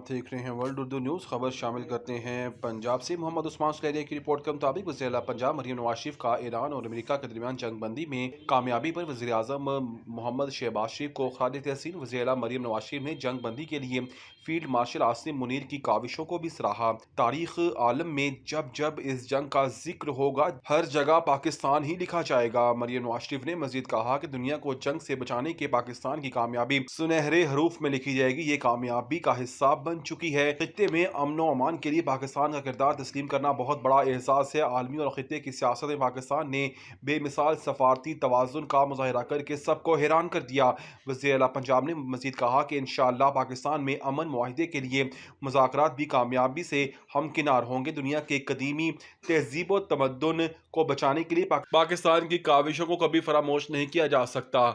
आप देख रहे हैं वर्ल्ड उर्दू न्यूज़। खबर शामिल करते हैं पंजाब से। मोहम्मद उस्मान सुलेरिया की रिपोर्ट के मुताबिक वज़ीर पंजाब मरियम नवाज शरीफ का ईरान और अमेरिका के दरमियान जंग बंदी में कामयाबी पर वज़ीर आज़म मोहम्मद शहबाज शरीफ को खराज तहसीन। वज़ीर मरियम नवाज शरीफ ने जंग बंदी के लिए फील्ड मार्शल आसिम मुनीर की काविशों को भी सराहा। तारीख आलम में जब जब इस जंग का जिक्र होगा हर जगह पाकिस्तान ही लिखा जाएगा। मरियम नवाज शरीफ ने मजीद कहा कि दुनिया को जंग से बचाने के पाकिस्तान की कामयाबी सुनहरे हरूफ में लिखी जाएगी। ये कामयाबी का हिस्सा बन चुकी है। खित्ते में अमन व अमान के लिए पाकिस्तान का किरदार तस्लीम करना बहुत बड़ा एहसास है। आलमी और खित्ते की सियासत में पाकिस्तान ने बेमिसाल सफारती तवाज़ुन का मुजाहरा करके सबको हैरान कर दिया। वज़ीर आला पंजाब ने मजीद कहा कि इंशाअल्लाह पाकिस्तान में अमन मुआहिदे के लिए मुज़ाकरात भी कामयाबी से हमकिनार होंगे। दुनिया के कदीमी तहजीब व तमद्दुन को बचाने के लिए पाकिस्तान की काविशों को कभी फरामोश नहीं किया जा सकता।